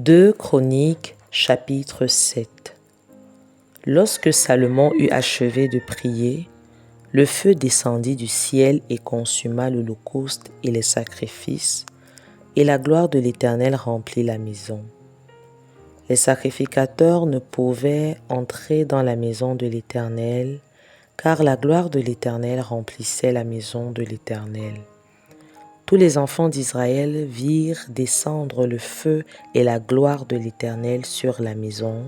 2 Chroniques, chapitre 7. Lorsque Salomon eut achevé de prier, le feu descendit du ciel et consuma l'holocauste et les sacrifices, et la gloire de l'Éternel remplit la maison. Les sacrificateurs ne pouvaient entrer dans la maison de l'Éternel, car la gloire de l'Éternel remplissait la maison de l'Éternel. Tous les enfants d'Israël virent descendre le feu et la gloire de l'Éternel sur la maison.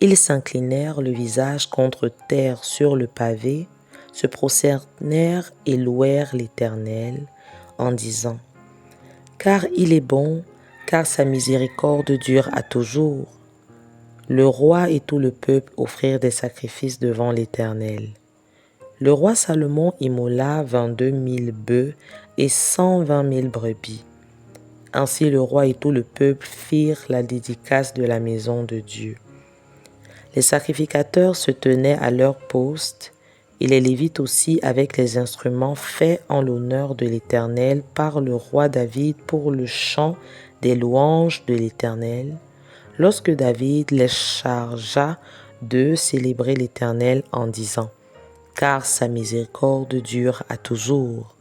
Ils s'inclinèrent le visage contre terre sur le pavé, se prosternèrent et louèrent l'Éternel en disant : « Car il est bon, car sa miséricorde dure à toujours. » Le roi et tout le peuple offrirent des sacrifices devant l'Éternel. Le roi Salomon immola 22 000 bœufs et 120 000 brebis. Ainsi le roi et tout le peuple firent la dédicace de la maison de Dieu. Les sacrificateurs se tenaient à leur poste, et les Lévites aussi avec les instruments faits en l'honneur de l'Éternel par le roi David pour le chant des louanges de l'Éternel, lorsque David les chargea de célébrer l'Éternel en disant : « Car sa miséricorde dure à toujours. »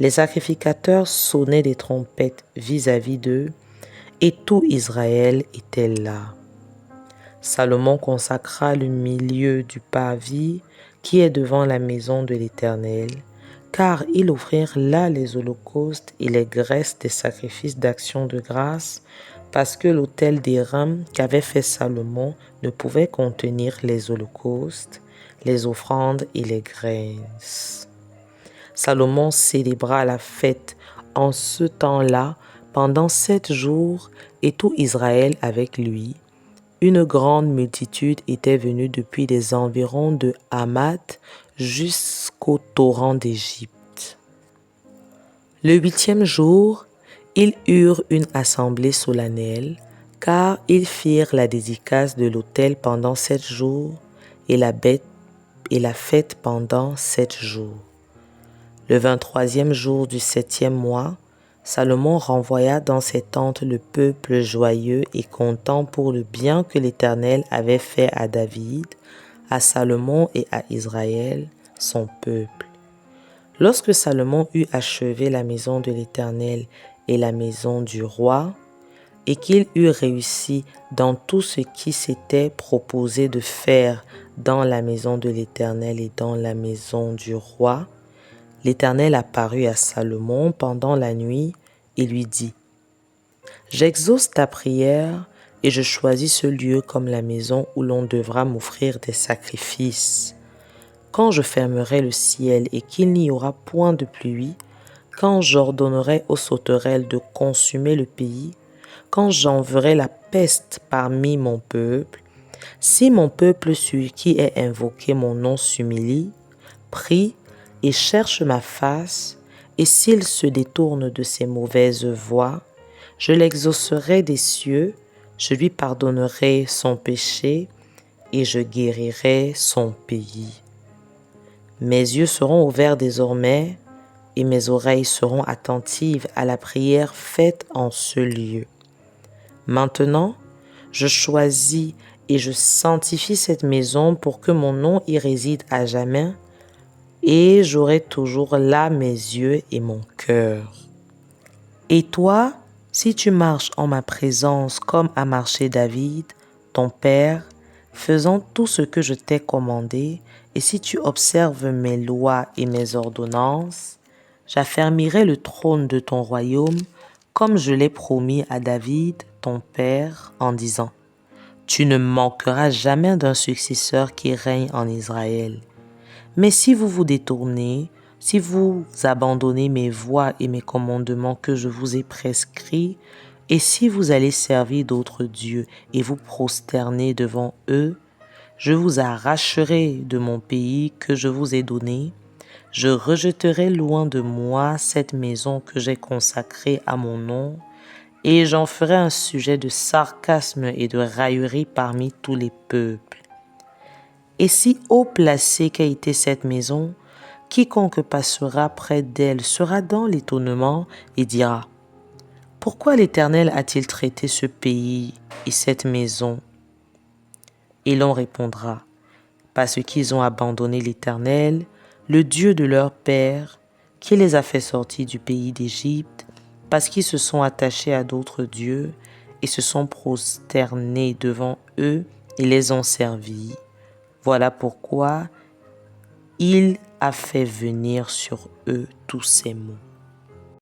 Les sacrificateurs sonnaient des trompettes vis-à-vis d'eux, et tout Israël était là. Salomon consacra le milieu du parvis qui est devant la maison de l'Éternel, car ils offrirent là les holocaustes et les graisses des sacrifices d'action de grâce, parce que l'autel d'airain qu'avait fait Salomon ne pouvait contenir les holocaustes, les offrandes et les graisses. Salomon célébra la fête en ce temps-là pendant 7 jours et tout Israël avec lui. Une grande multitude était venue depuis les environs de Hamath jusqu'au torrent d'Égypte. Le 8e jour, ils eurent une assemblée solennelle, car ils firent la dédicace de l'autel pendant 7 jours et la fête pendant 7 jours. Le 23e jour du 7e mois, Salomon renvoya dans ses tentes le peuple joyeux et content pour le bien que l'Éternel avait fait à David, à Salomon et à Israël, son peuple. Lorsque Salomon eut achevé la maison de l'Éternel et la maison du roi, et qu'il eut réussi dans tout ce qui s'était proposé de faire dans la maison de l'Éternel et dans la maison du roi, l'Éternel apparut à Salomon pendant la nuit et lui dit : « J'exauce ta prière et je choisis ce lieu comme la maison où l'on devra m'offrir des sacrifices. Quand je fermerai le ciel et qu'il n'y aura point de pluie, quand j'ordonnerai aux sauterelles de consumer le pays, quand j'enverrai la peste parmi mon peuple, si mon peuple sur qui est invoqué mon nom s'humilie, prie et cherche ma face, et s'il se détourne de ses mauvaises voies, je l'exaucerai des cieux, je lui pardonnerai son péché, et je guérirai son pays. Mes yeux seront ouverts désormais, et mes oreilles seront attentives à la prière faite en ce lieu. Maintenant, je choisis et je sanctifie cette maison pour que mon nom y réside à jamais, et j'aurai toujours là mes yeux et mon cœur. Et toi, si tu marches en ma présence comme a marché David, ton père, faisant tout ce que je t'ai commandé, et si tu observes mes lois et mes ordonnances, j'affermirai le trône de ton royaume comme je l'ai promis à David, ton père, en disant : tu ne manqueras jamais d'un successeur qui règne en Israël. Mais si vous vous détournez, si vous abandonnez mes voies et mes commandements que je vous ai prescrits, et si vous allez servir d'autres dieux et vous prosterner devant eux, je vous arracherai de mon pays que je vous ai donné, je rejeterai loin de moi cette maison que j'ai consacrée à mon nom, et j'en ferai un sujet de sarcasme et de raillerie parmi tous les peuples. Et si haut placée qu'a été cette maison, quiconque passera près d'elle sera dans l'étonnement et dira : pourquoi l'Éternel a-t-il traité ce pays et cette maison? Et l'on répondra, parce qu'ils ont abandonné l'Éternel, le Dieu de leur père, qui les a fait sortir du pays d'Égypte, parce qu'ils se sont attachés à d'autres dieux et se sont prosternés devant eux et les ont servis. Voilà pourquoi il a fait venir sur eux tous ces maux.